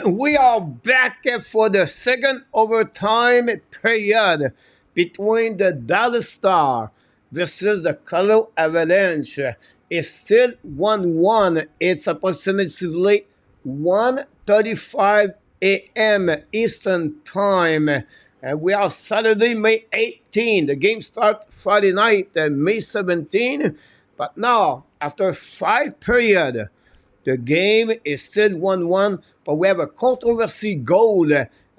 We are back for the second overtime period between the Dallas Star versus the Colorado Avalanche. It's still 1-1. It's approximately 1:35 a.m. Eastern Time. And we are Saturday, May 18. The game starts Friday night, May 17. But now, after 5 periods, the game is still 1-1, but we have a controversy goal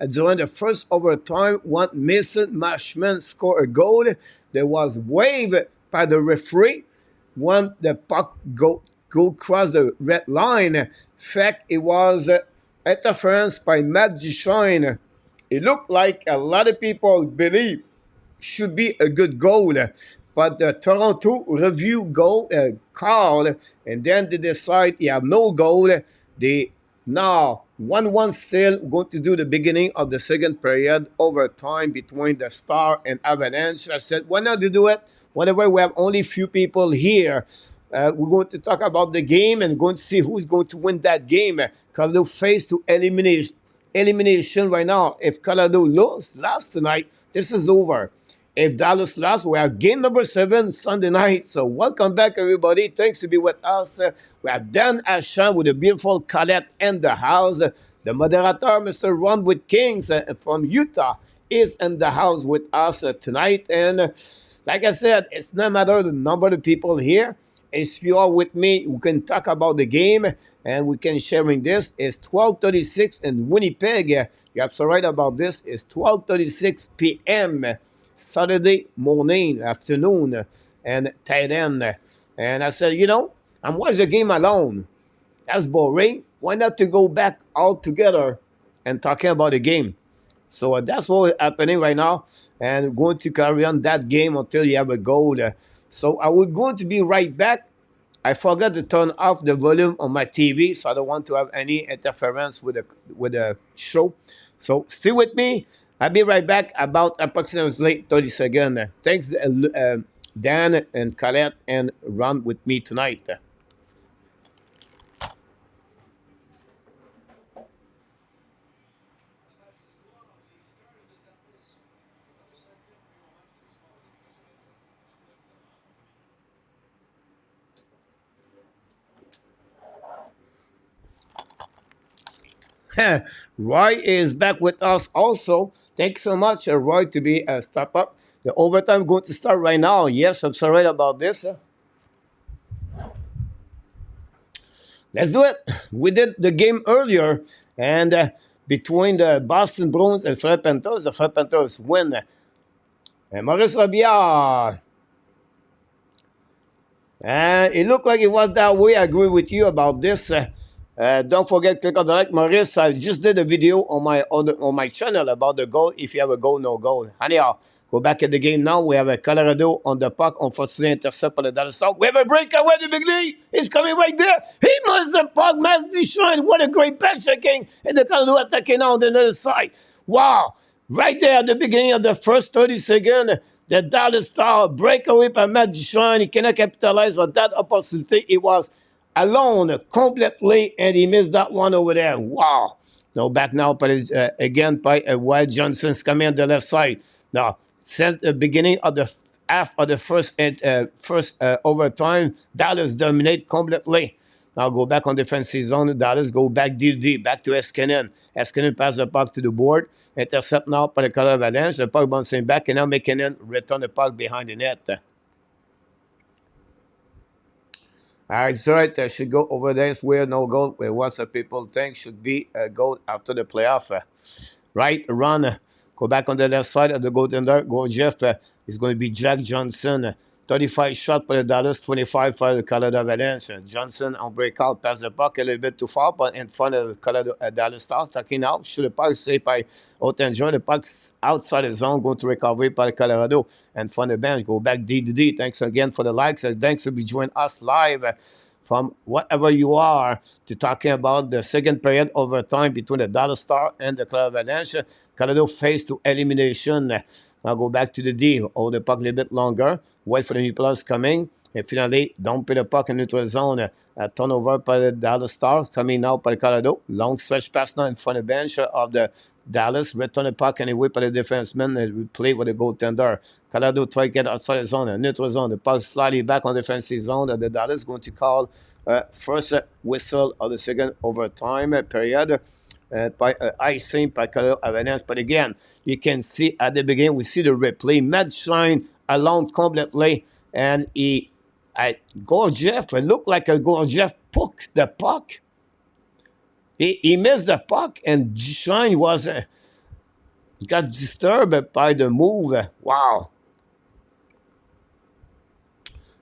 during the first overtime. One Mason Mashman scored a goal that was waved by the referee when the puck go across the red line. In fact, it was interference by Matt Duchene. It looked like a lot of people believe should be a good goal. But the Toronto review goal called, and then they decide you have no goal. They now 1-1 still going to do the beginning of the second period overtime between the Star and Avalanche. I said, why not do it? Whenever we have only few people here, we're going to talk about the game and going to see who's going to win that game. Colorado face to elimination right now. If Colorado lost tonight, this is over. If Dallas lost, we have game number 7 Sunday night. So welcome back, everybody. Thanks to be with us. We have Dan Asham with a beautiful Colette in the house. The moderator, Mr. Ron with Kings from Utah, is in the house with us tonight. And like I said, it's no matter the number of people here. If you are with me, we can talk about the game and we can sharing this. It's 12:36 in Winnipeg. You're absolutely right about this. It's 12:36 p.m. Saturday morning, afternoon, and tight end. And I said, I'm watching the game alone. That's boring. Why not to go back all together and talking about the game? So that's what's happening right now. And we're going to carry on that game until you have a goal. So I will going to be right back. I forgot to turn off the volume on my TV, so I don't want to have any interference with the show. So stay with me. I'll be right back about approximately 30 seconds. Thanks, Dan and Colette and Ron with me tonight. Roy is back with us also. Thanks so much, Roy, to be a step up. The overtime going to start right now. Yes, I'm sorry about this. Let's do it. We did the game earlier, and between the Boston Bruins and Fred Panthers, the Fred Panthers win. And Maurice Robillard. And it looked like it was that way. I agree with you about this. Don't forget, click on the like. Maurice, I just did a video on my channel about the goal. If you have a goal, no goal. Anyhow, go back at the game now. We have a Colorado on the puck. Unfortunately, intercept by the Dallas Stars. We have a breakaway. The big league is coming right there. He must the puck. Mass Duchene. What a great pass checking. And the Colorado attacking now on the other side. Wow. Right there at the beginning of the first 30 seconds, the Dallas Stars breakaway by Matt Duchene. He cannot capitalize on that opportunity. It was alone completely, and he missed that one over there. Wow. No, back now, but again by Wild Johnson's coming on the left side. Now, since the beginning of the half of the first overtime, Dallas dominate completely. Now go back on defensive zone. Dallas go back deep, back to Eskinen. Eskinen pass the puck to the board. Intercept now by the Colorado Avalanche. The puck bouncing back, and now McKinnon return the puck behind the net. All right, so right, I should go over there. It's weird, no goal. What some people think should be a goal after the playoff. Right, run. Go back on the left side of the goaltender. Go Jeff. It's going to be Jack Johnson. 35 shot for the Dallas, 25 for the Colorado Avalanche. Johnson on breakout, pass the puck a little bit too far, but in front of Colorado Dallas Stars, tucking out. Shoot the puck saved by Otenjo. The puck's outside the zone, going to recovery by Colorado. And from the bench, go back D to D. Thanks again for the likes. And thanks for joining us live from whatever you are to talking about the second period overtime between the Dallas Stars and the Colorado Avalanche. Colorado face to elimination. Now go back to the D. Hold the puck a little bit longer. Wait for the new players coming. And finally, don't put the puck in neutral zone. Turnover par le Dallas Stars, coming now par le Colorado. Long stretch pass now in front of the bench of the Dallas. Return the puck anyway by the defenseman and play with the goaltender. Colorado try to get outside the zone, neutral zone. The puck slightly back on the defensive zone. The Dallas going to call first whistle of the second overtime period. By icing by Colorado Avalanche. But again, you can see at the beginning, we see the replay. Matt Shine alone completely, and Gorgiev, it looked like a Gorgiev took the puck. He missed the puck, and Shine was got disturbed by the move. Wow.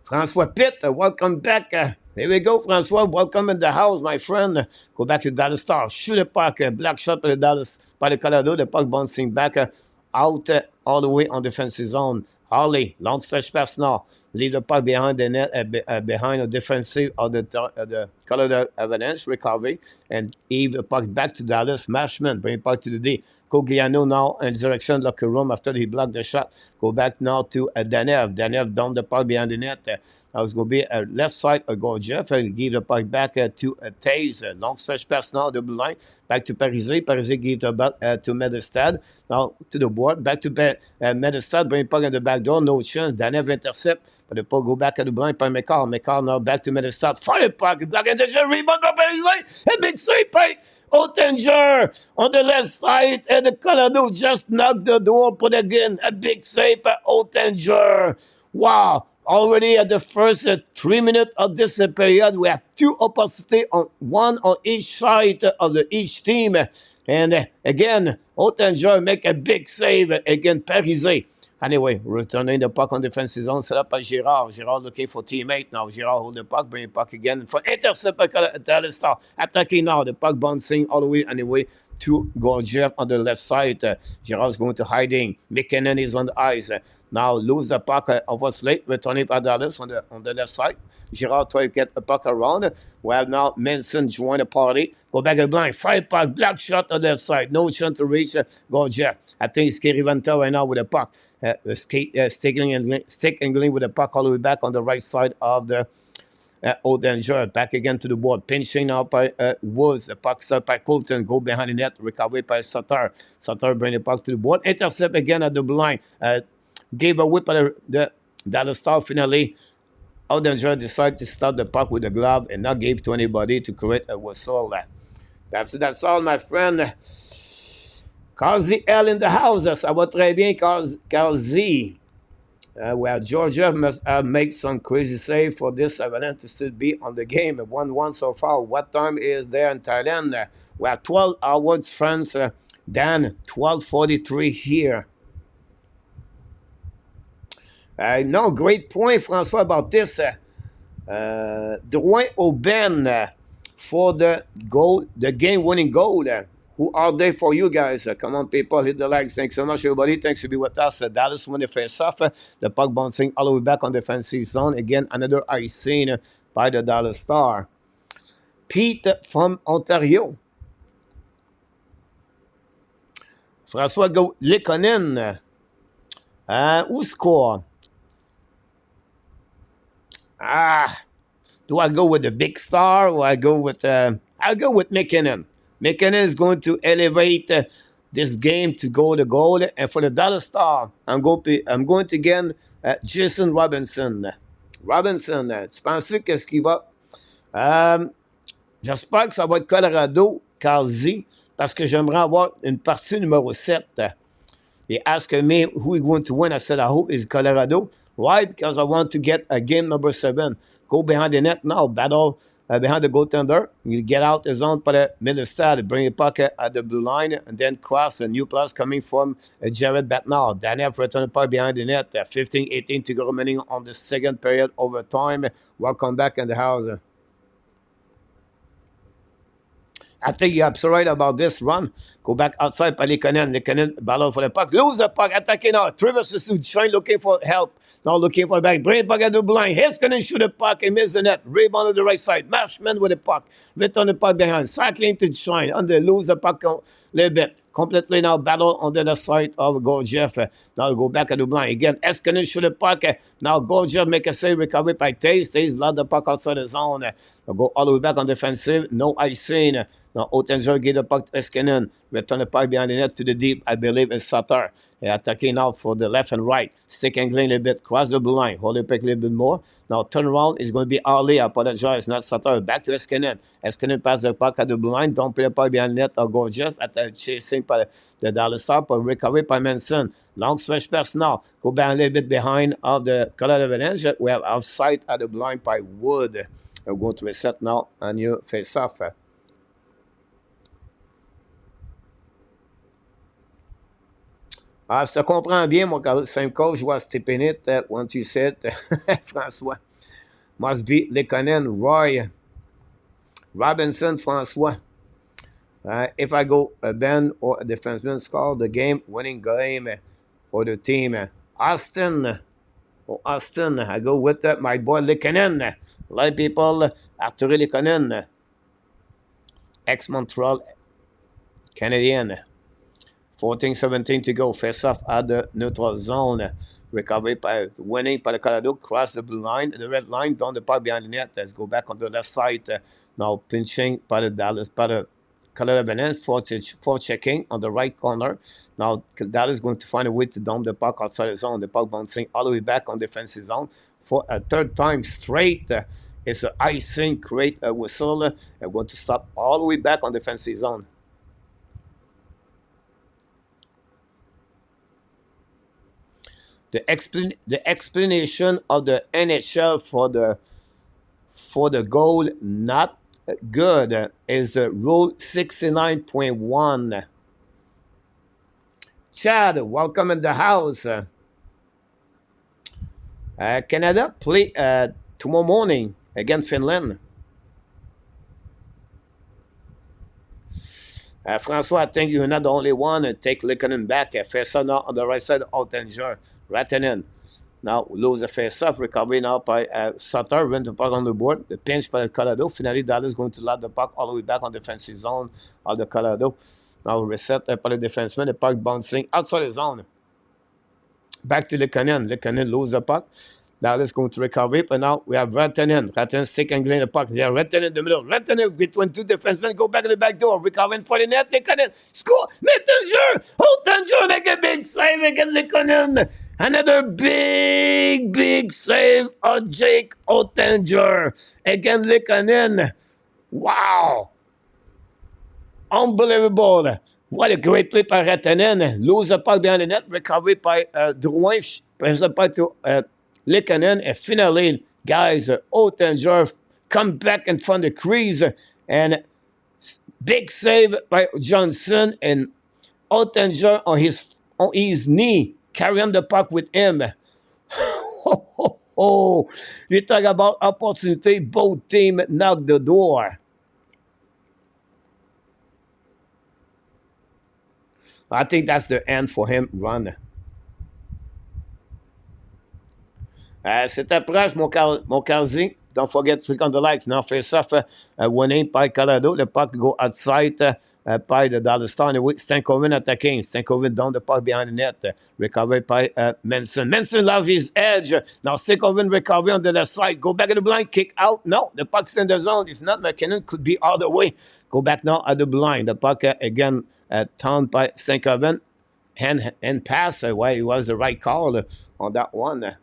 François Pitt, welcome back. Here we go, Francois. Welcome in the house, my friend. Go back to Dallas Stars. Shoot the puck. Black shot by the Dallas, by the Colorado. The puck bouncing back out all the way on defensive zone. Harley, long stretch pass now. Leave the puck behind the net, behind the defensive of the Colorado Avalanche. Recovery. And Eve the puck back to Dallas. Mashman, bring the puck to the D. Cogliano now in direction locker room after he blocked the shot. Go back now to Danev. Danev down the puck behind the net. That was going to be a left side of Gorgiev and give the puck back to Taze. Long stretch pass now, double line. Back to Parise. Parise give the puck to Medestad. Now to the board. Back to Medestad. Bring the puck in the back door. No chance. Danev intercept. But the puck go back at the blind by McCall. McCall now back to Medestad. Fire the puck. Block in the rebound by Parise. A big save by Ottinger on the left side. And the Colorado just knocked the door. Put again a big save by Ottinger. Wow. Already at the first 3 minutes of this period, we have two opportunities, one on each side of each team. And again, Ottinger make a big save against Parise. Anyway, returning the puck on defensive zone, set up by Girard. Girard looking for teammate now. Girard hold the puck, bring the puck again. For intercept by Dallas Star. Attacking now, the puck bouncing all the way anyway to Gorgiev on the left side. Girard's going to hiding. McKinnon is on the ice. Now lose the puck over late, returning by Dallas on the left side. Girard try to get the puck around. We have now Manson join the party. Go back at blind. Fire puck, black shot on the left side. No chance to reach Gorgiev. I think it's Kerry Vanta right now with the puck. Sticking and with the puck all the way back on the right side of the Ottinger. Back again to the board. Pinching now by Woods. The puck set by Colton. Go behind the net. Recovery by Sutter. Sutter bring the puck to the board. Intercept again at the blind. Gave a whip at the Dallas Star finally. Ottinger decided to stop the puck with the glove and not give to anybody to create a whistle. That's all, my friend. Kazi L in the house. Ça va très bien, Kazi. Well, Georgia must make some crazy save for this Avalanche to still be on the game. 1-1 so far. What time is there in Thailand? We have 12 hours, France. Dan, 12:43 here. No, great point, François, about this. Drouin Aubin for the goal, the game-winning goal. Who are they for you guys? Come on, people, hit the likes. Thanks so much, everybody. Thanks for being with us. Dallas win the face-off. The puck bouncing all the way back on the defensive zone. Again, another icing by the Dallas Star. Pete from Ontario. François Lekonen. Who score? Do I go with the big star or I go with I'll go with McKinnon. McKinnon is going to elevate this game to go to goal. And for the Dallas Star, I'm going to get Jason Robinson. Robinson, tu penses qu'est-ce qu'il va? J'espère que ça va être Colorado, Calzi, parce que j'aimerais avoir une partie numéro 7. He asked me who is going to win. I said, I hope it's Colorado. Why? Because I want to get a game number 7. Go behind the net now. Battle behind the goaltender. You get out the zone for the middle side. Bring the puck at the blue line. And then cross a new plus coming from Jared Batnall. Daniel return the puck behind the net. 15-18 to go remaining on the second period overtime. Welcome back in the house. I think you're absolutely right about this run. Go back outside by Lekonen. Lekonen battle for the puck. Lose the puck. Attacking now. Traverses to Shine looking for help. Now looking for the back. Bring it back at the blind. Heiskanen shoot the puck and miss the net. Rebound on the right side. Marshman with the puck. Return the puck behind. Cycling to Shine. Under lose the puck a little bit. completely now battle on the left side of Gurdjieff. Now go back at the blind. Again, Eskinen shoot the puck. Now Gurdjieff make a save, recovery by Taze. Taze lost the puck outside the zone. Now go all the way back on defensive. No icing. Now Ottinger get the puck to Eskinen. Return the puck behind the net to the deep. I believe it's Sutter. Attacking now for the left and right. Stick angling a little bit. Cross the blue line. Hold the pick a little bit more. Now turn around. It's going to be Ali. I apologize. Not Sutter. Back to Eskinen. Eskinen pass the puck at the blue line. Don't play the puck behind the net. Or Gurdjieff at the chasing by the Dallas Star. But recovery by Manson. Long stretch pass now. Go back a little bit behind of the Colorado Avalanche. We have outside at the blind by Wood. We're going to reset now. And you face off. Ah, je te comprends bien, mon same coach was tipping it once you said, François. Must be Lekonen, Roy, Robinson, François. If I go a Ben or a defenseman score the game, winning game for the team. Austin, I go with my boy Lekonen. A lot of people, Arthur Lekonen, ex-Montreal Canadian. 14-17 to go. Face off at the neutral zone. Recovery by winning by the Colorado. Cross the blue line. The red line down the puck behind the net. Let's go back on the left side. Now pinching by the Dallas, by the Colorado Avalanche for checking on the right corner. Now Dallas is going to find a way to dump the puck outside the zone. The puck bouncing all the way back on defensive zone for a third time straight. It's an icing, create a whistle. They're going to stop all the way back on defensive zone. The explanation of the NHL for the goal not good is Rule 69.1. Chad, welcome in the house. Canada play tomorrow morning against Finland. François, I think you're not the only one to take Lekonen back. Face-off now on the right side, Ottinger. Ratenen. Now lose the face-off. Recovery now by Sutter. Win the puck on the board. The pinch by the Colorado. Finally, Dallas going to load the puck all the way back on the defensive zone of the Colorado. Now reset by the defenseman. The puck bouncing outside the zone. Back to Lekonen. Lekonen lose the puck. Dallas going to recover, but now we have Ratenen. Ratenen stick and the puck. Yeah, Ratenen in the middle. Ratenen between two defensemen. Go back in the back door. Recovering for the net. Lekonen score. Ottinger. Ottinger make a big save against Lekonen. Another big save of Jake Ottinger against Lekonen. Wow. Unbelievable. What a great play by Ratenen. Lose the puck behind the net. Recovery by Drouin. Press the puck to Lekonen. And finally, guys, Ottinger come back in front of the crease. And big save by Johnson. And Ottinger on his knee. Carrying the puck with him. You talk about opportunity. Both teams knock the door. I think that's the end for him. Run. C'était proche, mon Calzi. Don't forget to click on the likes. Now face off winning by Colorado. The puck go outside. By the Dallas Star. Stankoven attacking. Stankoven down the puck behind the net. Recovered by Manson. Manson loves his edge. Now Stankoven recovery on the left side. Go back at the blind. Kick out. No, the puck's in the zone. If not, McKinnon could be all the way. Go back now at the blind. The puck again turned by Stankoven. Hand pass. Why it was the right call on that one.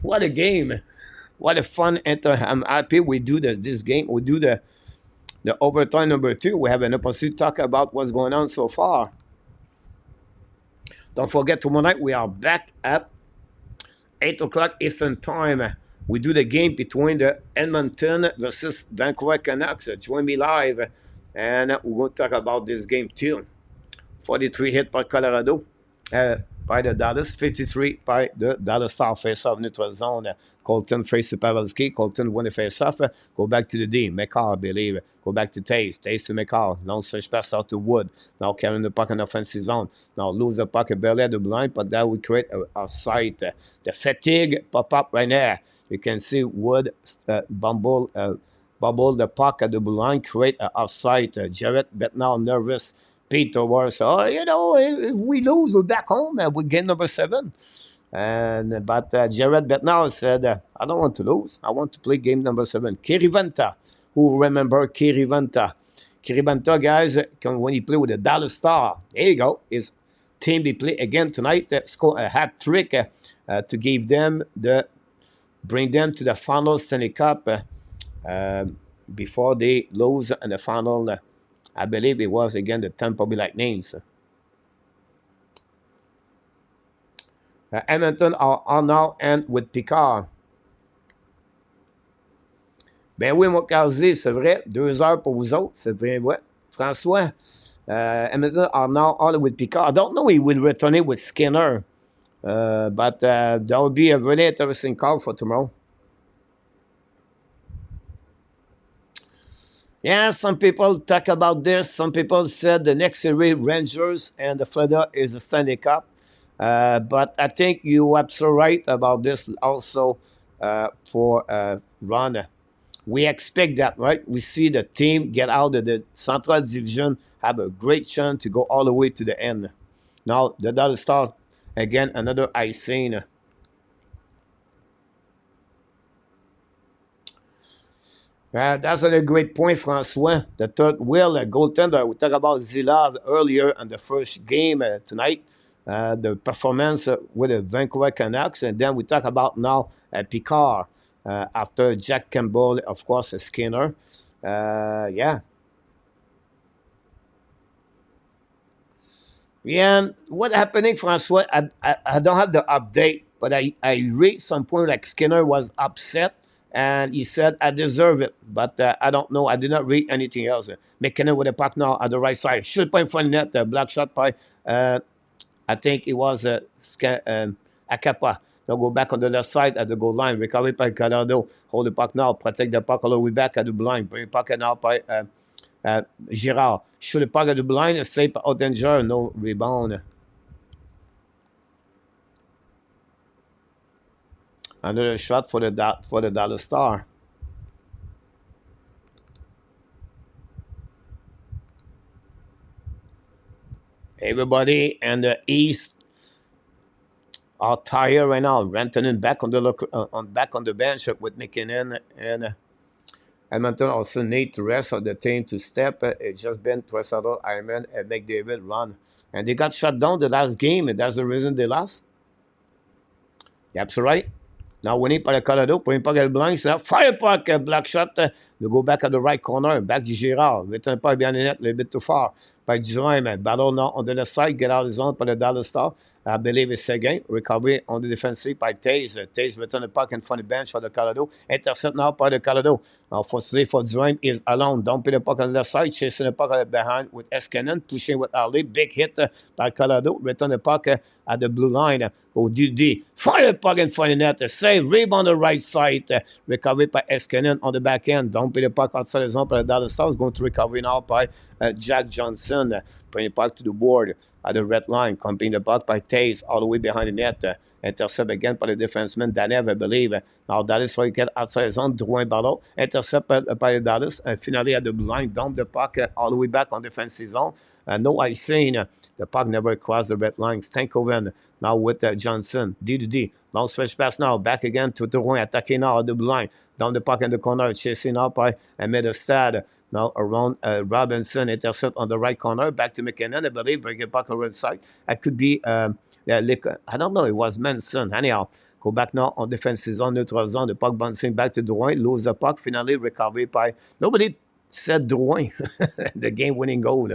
What a game. What a fun I'm happy we do this game. We do the overtime number 2. We have an opportunity to talk about what's going on so far. Don't forget, tomorrow night we are back at 8 o'clock Eastern Time. We do the game between the Edmonton versus Vancouver Canucks. Join me live. And we're going to talk about this game too. 43 hit by Colorado. By the Dallas, 53 by the Dallas Star face-off neutral zone. Colton face to Pavelski. Colton win the face-off. Go back to the D. McCall, I believe. Go back to Taze. Taze to McCall. Long stretch pass out to Wood. Now carrying the puck in the offensive zone. Now lose the puck barely at the blind, but that will create a sight. The fatigue pop up right there. You can see Wood bumble bubble the puck at the blue line, create an offside. Jared Betnal nervous. Peter was, oh, if we lose, we're back home with game number 7. But Jared Betnal said, I don't want to lose. I want to play game number 7. Kirivanta, who remember Kirivanta? Kirivanta, guys, when he played with the Dallas Star, there you go. His team he play again tonight. Score a hat trick to give them bring them to the final Stanley Cup before they lose in the final. I believe it was again the Tampa Bay Lightning. Edmonton are now end with Picard. Ben oui, mon Carzi, c'est vrai. 2 heures pour vous autres, c'est bien vrai. François, Edmonton are now all with Picard. I don't know if he will return it with Skinner, but that will be a really interesting call for tomorrow. Yeah, some people talk about this. Some people said the next series, Rangers and the Florida is the Stanley Cup. But I think you are absolutely right about this also for Ron. We expect that, right? We see the team get out of the Central Division, have a great chance to go all the way to the end. Now, the Dallas Stars, again, another icing. That's a great point, Francois. The third wheel, goaltender. We talked about Zilov earlier in the first game tonight. The performance with the Vancouver Canucks. And then we talk about now Picard after Jack Campbell, of course, Skinner. Yeah. Yeah, what happening, Francois? I don't have the update, but I read some point like Skinner was upset and he said, I deserve it. But I don't know. I did not read anything else. McKinnon with the puck now at the right side. Should point in front of net. Black shot by, I think it was Akapa. They'll go back on the left side at the goal line. Recovery by Gallardo. Hold the puck now. Protect the puck all the way back at the blind. Bring the puck now by Girard. Shoot the puck at the blind. Save Ottinger. No rebound. Another shot for the Dallas Star. Everybody in the East are tired right now. Rantanen back on the bench with McKinnon and Edmonton also need the rest of the team to step. It's just been Tresado, Ironman, and McDavid run. And they got shut down the last game, and that's the reason they lost. You're absolutely right. Now winning par le Colorado, pour une puck à le blanc, c'est fire puck, black shot, they go back at the right corner, back to Girard, return pas bien net, a little bit too far. By Jerome, battle now on the left side, get out of zone by the Dallas Star. I believe it's Seguin. Recovery on the defensive by Taze. Taze return the puck in front of the bench for the Colorado. Intercept now by the Colorado. Now, fortunately for Jerome is alone. Dumping the puck on the left side, chasing the puck behind with Eskenan, pushing with Ali. Big hit by Colorado. Return the puck at the blue line. ODD. Fire the puck in front of the net. Save. Rebound on the right side. Recovery by Eskenan on the back end. Dumping the puck outside the zone by the Dallas Stars. Going to recovery now by Jack Johnson. Bring the puck to the board at the red line. Comping the puck by Taze all the way behind the net. Intercept again by the defenseman Danev, I believe. Now Dallas will get outside the zone. Drouin Ballot. Intercept by the Dallas. And finally at the blue line. Dump the puck all the way back on defensive zone. No icing. The puck never crossed the red line. Stankoven now with Johnson. D2D. Long stretch pass now. Back again to Drouin. Attacking now at the blue line. Down the puck in the corner. Chasing up by Medestad. Now around Robinson, intercept on the right corner. Back to McKinnon, I believe, bring it back on the right side. That could be, I don't know, it was Manson. Anyhow, go back now on defensive zone, neutral zone. The puck bouncing back to Drouin, lose the puck, finally recovered by, nobody said Drouin, the game-winning goal.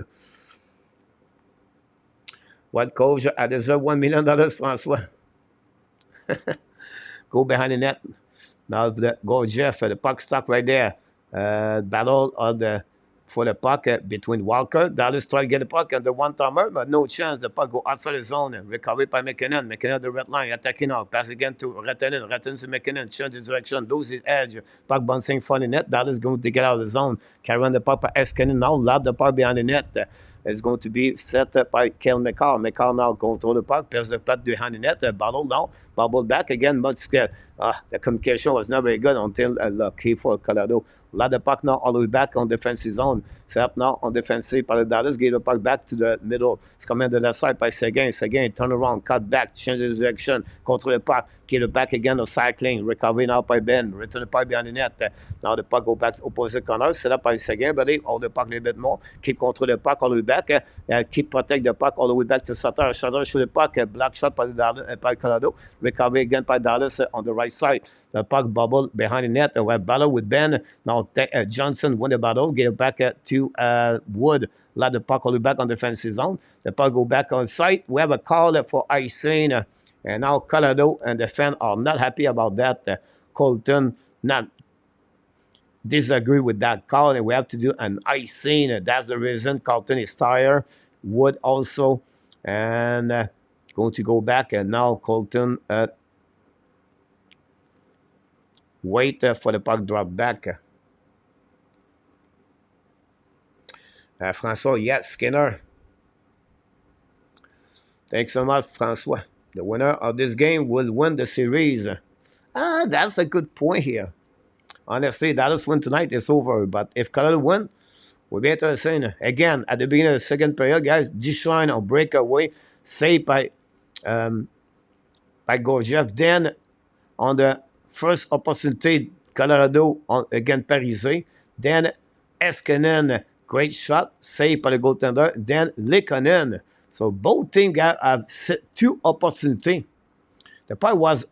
What coach? I deserve $1 million, Francois. Go behind the net. Now go Jeff, the puck stuck right there. Battle of the for the puck between Walker. Dallas try to get the puck on the one-timer, but no chance. The puck go outside the zone. Recovered by McKinnon. McKinnon the red line, attacking out. Pass again to Rantanen. Rantanen to McKinnon. Change his direction. Lose his edge. Puck bouncing front of the net. Dallas going to get out of the zone. Carrying the puck by Eskenin now. Lob the puck behind the net. It's going to be set up by Kel McCall. McCall now control the puck. Pass the puck behind the net. Bottle now. Bubble back again. Much scared. The communication was not very good until lucky for Colorado. Let the puck now all the way back on defensive zone. Set up now on defensive by the Dallas. Give the puck back to the middle. It's coming to the left side by Seguin. Seguin turn around, cut back, change the direction, control the puck. Give it back again of cycling. Recovery now by Ben. Return the puck behind the net. Now the puck go back to opposite corner. Set up by Seguin. But they hold the puck a little bit more. Keep control the puck all the way back. Keep protect the puck all the way back to Sutter. Sutter shoot the puck. Black shot by the Dallas, by Colorado. Recovery again by Dallas on the right side. The puck bubble behind the net. We have battle with Ben. Now Johnson win the battle. Get it back to Wood. Let the puck all the way back on the defensive zone. The puck go back on site. We have a call for icing. And now Colorado and the fans are not happy about that. Colton not disagree with that call. And we have to do an icing. That's the reason Colton is tired. Wood also. And going to go back. And now Colton wait for the puck drop back. François, yes, Skinner. Thanks so much, François. The winner of this game will win the series. That's a good point here. Honestly, Dallas win tonight, it's over. But if Colorado win, we'll be interesting. Again, at the beginning of the second period, guys, Duchesne on breakaway, saved by Gorgiev. Then, on the first opportunity, Colorado against Parise. Then, Eskinen, great shot, saved by the goaltender. Then, Lekonen. So both teams have two opportunities. The part was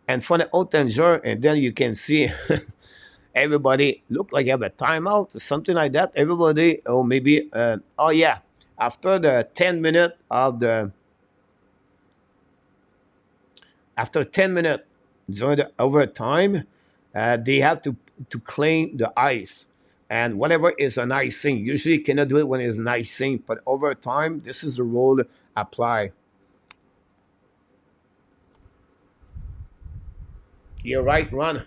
in front of Ottinger, and then you can see everybody look like you have a timeout or something like that. Everybody, or maybe, after the 10 minutes of the, after 10 minutes during the overtime, they have to clean the ice. And whatever is an icing, usually you cannot do it when it's an icing, but over time, this is the rule apply. You're right, Ron.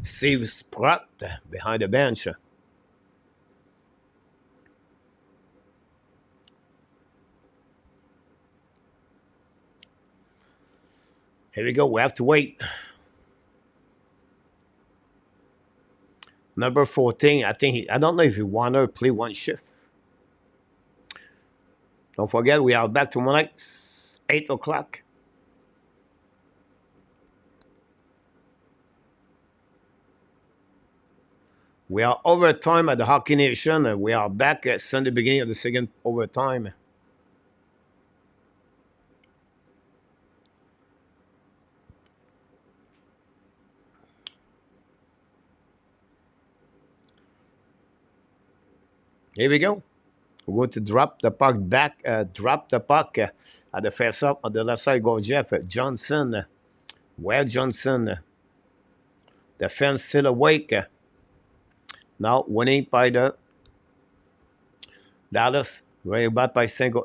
Steve Spratt behind the bench. Here we go. We have to wait. Number 14. I don't know if he want to play one shift. Don't forget, we are back tomorrow night, 8 o'clock. We are overtime at the Hockey Nation, and we are back at Sunday beginning of the second overtime. Here we go. We're going to drop the puck back, drop the puck at the face-up on the left side. Go Jeff Johnson. Where Johnson? The fence still awake. Now winning by the Dallas. Very bad by sank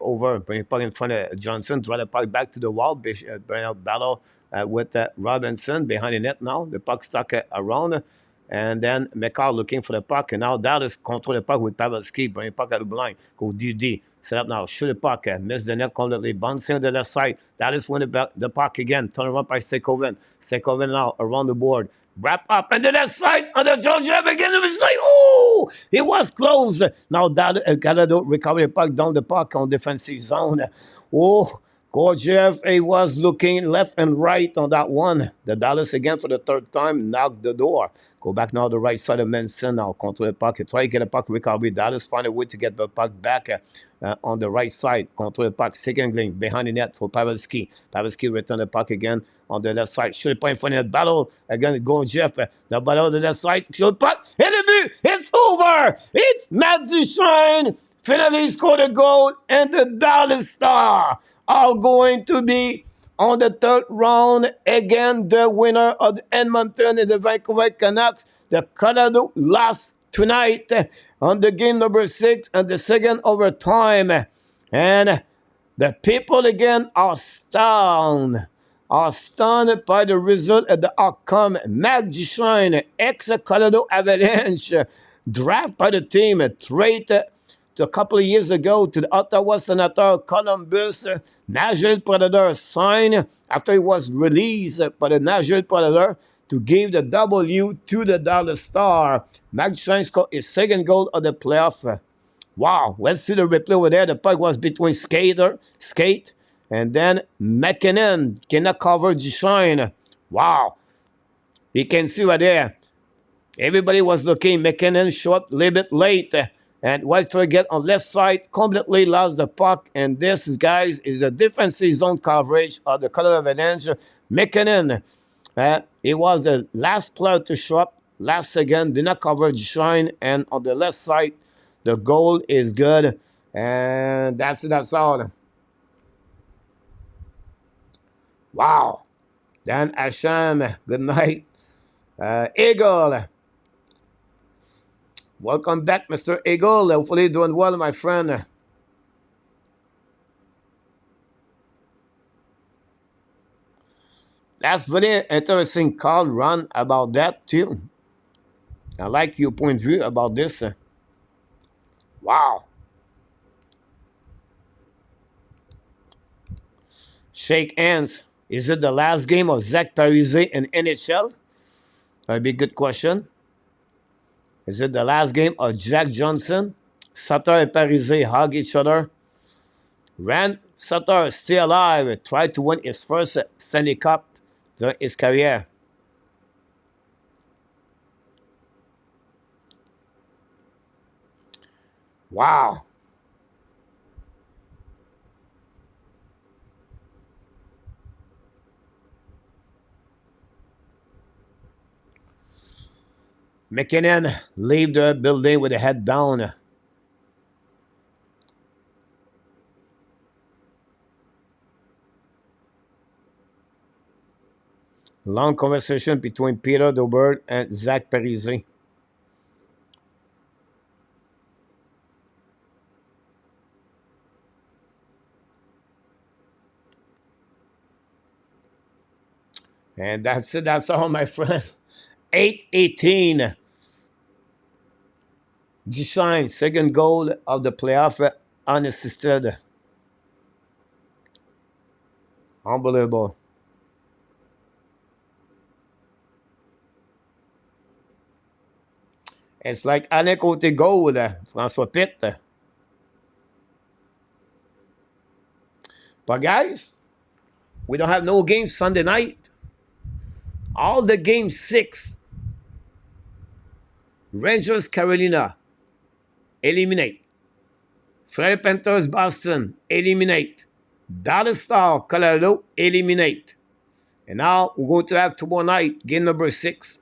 over. Bring the puck in front of Johnson. Draw the puck back to the wall. Battle with Robinson behind the net now. The puck stuck around. And then McCall looking for the puck. And now Dallas control the puck with Pavelski. Bring the puck out of the line. Go DD. Set up now. Shoot the puck. Miss the net completely. Bouncing on the left side. Dallas win the puck again. Turn around by Sekoven. Sekoven now around the board. Wrap up. And the left side on the Georgia again. Oh! It was close. Now Colorado recover the puck down the puck on defensive zone. Oh! Gorgiev, he was looking left and right on that one. The Dallas again for the third time knocked the door. Go back now to the right side of Manson. Now control the puck. Try to get a puck recovery. Dallas find a way to get the puck back on the right side. Control the puck. Signaling behind the net for Pavelski. Pavelski return the puck again on the left side. Shoot the puck in front of the battle. Again, Gorgiev. The battle on the left side. Shoot the puck. Hit the boot. It's over. It's Matt Duchesne. finally scored a goal, and the Dallas Star are going to be on the third round. Again, the winner of the Edmonton and the Vancouver Canucks. The Colorado lost tonight on the game number 6 and the second overtime. And the people again are stunned by the result of the outcome. Matt Duchene, ex-Colorado Avalanche, drafted by the team, traded a couple of years ago to the Ottawa Senator Columbus. Nashville Predator signed after he was released by the Nashville Predator to give the W to the Dallas Star. Matt Duchene scored his second goal of the playoff. Wow, let's see the replay over there. The puck was between skate, and then McKinnon cannot cover Duchene. Wow. You can see right there. Everybody was looking. McKinnon showed up a little bit late and was trying to get on left side, completely lost the puck. And this, guys, is a defensive zone coverage of the Colorado Avalanche. McKinnon, he was the last player to show up last second, did not cover Duchene. And on the left side, the goal is good. And that's all. Wow. Dan Asham, good night. Eagle. Welcome back, Mr. Eagle. Hopefully you're doing well, my friend. That's very interesting call, Ron, about that too. I like your point of view about this. Wow. Shake hands. Is it the last game of Zach Parise in NHL? That'd be a good question. Is it the last game of Jack Johnson? Sutter and Parise hug each other. Rand Sutter is still alive. Tried to win his first Stanley Cup during his career. Wow. McKinnon leave the building with the head down. Long conversation between Peter Dobert and Zach Parise. And that's it. That's all, my friend. 8-18. Duchene, second goal of the playoff, unassisted. Unbelievable. It's like Alain Côté goal, François Pitt. But guys, we don't have no games Sunday night. All the game 6. Rangers Carolina, eliminate. Florida Panthers Boston, eliminate. Dallas Star Colorado, eliminate. And now we're going to have tomorrow night, game number 6.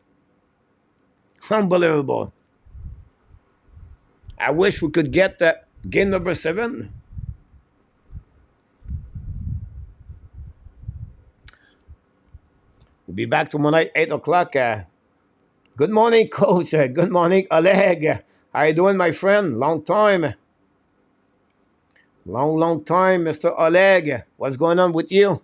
Unbelievable. I wish we could get that game number 7. We'll be back tomorrow night, 8 o'clock. Good morning, Coach. Good morning, Oleg. How you doing, my friend? Long time. Long time, Mr. Oleg. What's going on with you?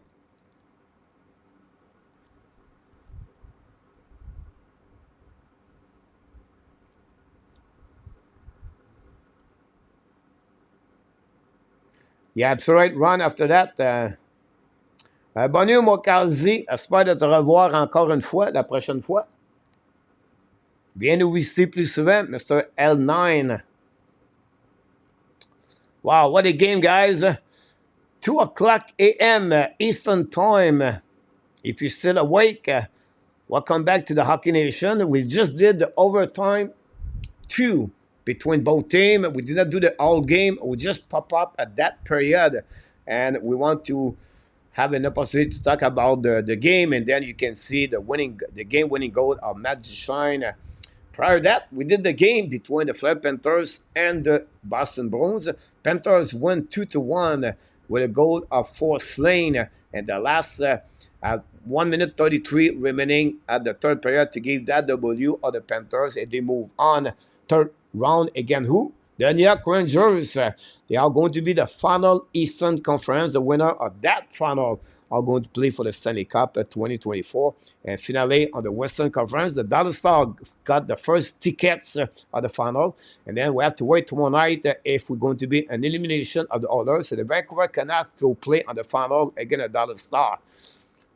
Yeah, absolutely right. Run after that. Bonne nuit, mon Kazi. J'espère de te revoir encore une fois, la prochaine fois. Viens nous visiter plus souvent, Mr. L9. Wow, what a game, guys. 2 o'clock a.m. Eastern Time. If you're still awake, welcome back to the Hockey Nation. We just did the overtime 2 between both teams. We did not do the all game. We just pop up at that period. And we want to have an opportunity to talk about the game, and then you can see the game-winning goal of Matt Duchene. Prior to that, we did the game between the Florida Panthers and the Boston Bruins. Panthers won 2-1 with a goal of Forrest Slane, and the last 1 minute 33 remaining at the third period to give that W of the Panthers, and they move on third round again. Who? The New York Rangers. They are going to be the final Eastern Conference. The winner of that final are going to play for the Stanley Cup 2024. And finally, on the Western Conference, the Dallas Stars got the first tickets of the final. And then we have to wait tomorrow night if we're going to be an elimination of the others. So the Vancouver Canucks will play on the final against the Dallas Stars.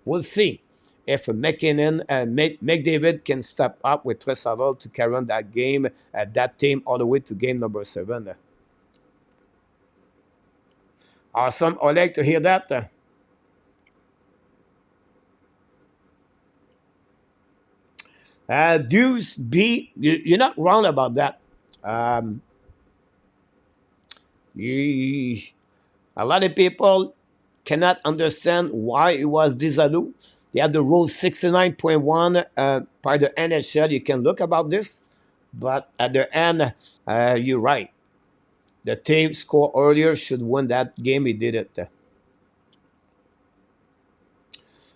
We'll see if McKinnon and McDavid can step up with Tressadol to carry on that game, that team all the way to game number 7. Awesome. I like to hear that. Deuce B, you're not wrong about that. A lot of people cannot understand why it was disallowed. They have the rule 69.1 by the NHL. You can look about this. But at the end, you're right. The team scored earlier should win that game. He did it.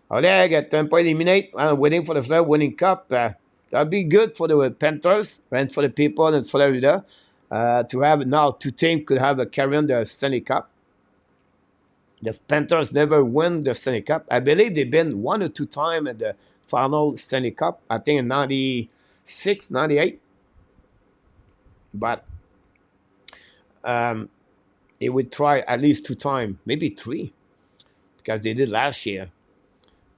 Oleg at Tampa eliminate. Waiting for the Florida winning cup. That'd be good for the Panthers and for the people in Florida to have now 2 teams could have a carry on the Stanley Cup. The Panthers never win the Stanley Cup. I believe they've been 1 or 2 times at the final Stanley Cup. I think in 96, 98. But they would try at least 2 times, maybe 3, because they did last year.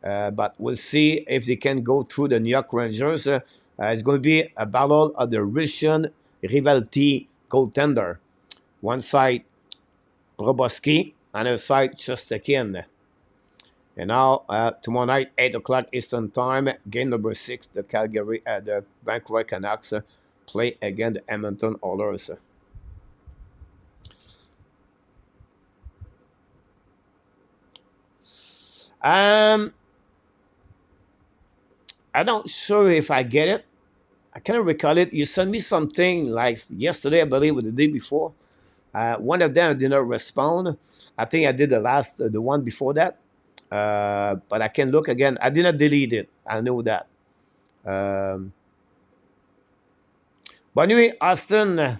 But we'll see if they can go through the New York Rangers. It's going to be a battle of the Russian rivalry goaltender. One side, Proboski. Other side, Shostakin. And now, tomorrow night, 8 o'clock Eastern Time, game number 6, the Vancouver Canucks play against the Edmonton Oilers. I'm not sure if I get it. I cannot recall it. You sent me something like yesterday, I believe, or the day before. One of them did not respond. I think I did the one before that. But I can look again. I did not delete it. I know that. But anyway, Austin, I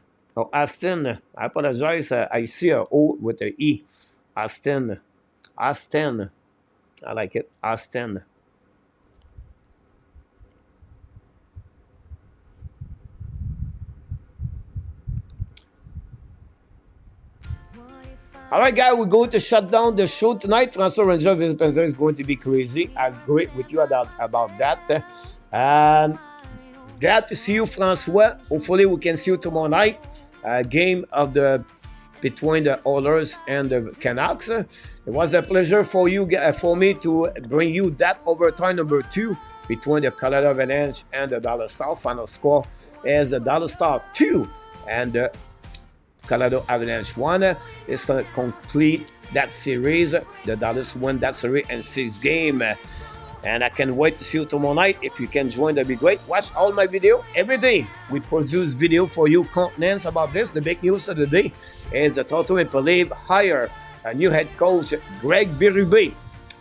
apologize. I see a O with a E. Austin. I like it. Austin. All right, guys, we're going to shut down the show tonight. François Ranger vs. Panzer is going to be crazy. I agree with you about that. Glad to see you, François. Hopefully, we can see you tomorrow night. Game of between the Oilers and the Canucks. It was a pleasure for me to bring you that overtime number 2 between the Colorado Avalanche and the Dallas Stars. Final score is the Dallas Stars 2 and the Colorado Avalanche 1. It's going to complete that series. The Dallas win that series in 6 games. And I can't wait to see you tomorrow night. If you can join, that'd be great. Watch all my video every day. We produce video for you, contents about this. The big news of the day is the Toronto Maple Leafs hire a new head coach, Greg Berube,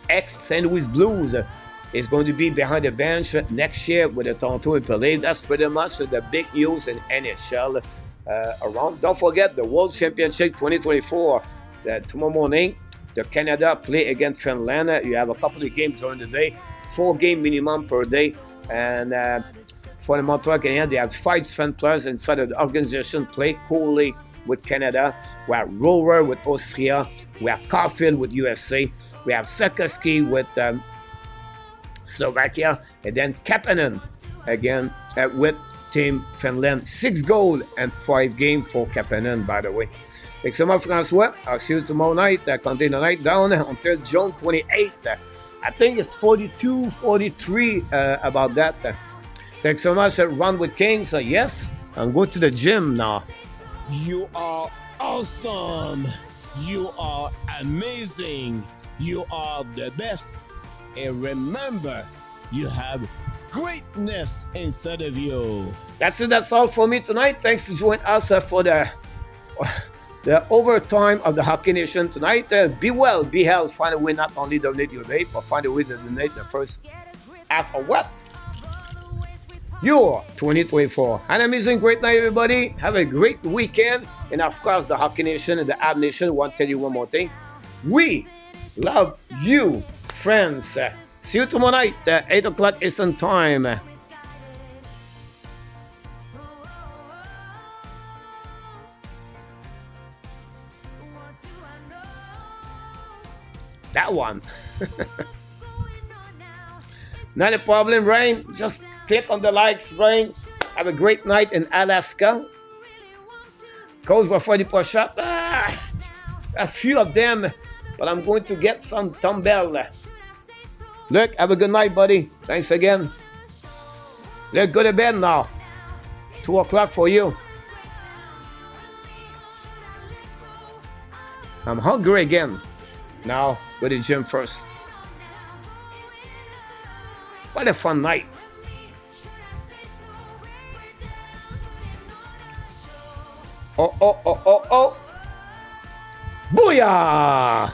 ex-St. Louis Blues, is going to be behind the bench next year with the Toronto Maple Leafs. That's pretty much the big news in NHL around. Don't forget the World Championship 2024. Tomorrow morning, the Canada play against Finland. You have a couple of games during the day, 4 games minimum per day. And for the Montreal Canadiens, they have 5 Sven players inside of the organization play coolly with Canada. We have Rower with Austria. We have Caulfield with USA. We have Sakoski with Slovakia. And then Kapanen again with Team Finland. 6 goals and 5 games for Kapanen, by the way. Thanks so much, François. I'll see you tomorrow night. Continue the night down until June 28th. I think it's 42, 43 about that. Thanks so much. Run with Kings. Yes, I'm going to the gym now. You are awesome. You are amazing. You are the best. And remember, you have greatness inside of you. That's all for me tonight. Thanks to join us for the overtime of the Hockey Nation tonight. Be well, be healthy. Find a way not only donate your day, but find a way to donate the first half of what? Your 2024. An amazing great night, everybody. Have a great weekend. And of course, the Hockey Nation and the Ab Nation want to tell you one more thing. We love you, friends. See you tomorrow night, 8 o'clock Eastern Time. That one. Not a problem, Rain. Just click on the likes, Rain. Have a great night in Alaska. Coach for 40 shot. A few of them, but I'm going to get some dumbbell. Look, have a good night, buddy. Thanks again. Look, go to bed now. 2 o'clock for you. I'm hungry again. Now, go to the gym first. What a fun night. Oh. Booyah!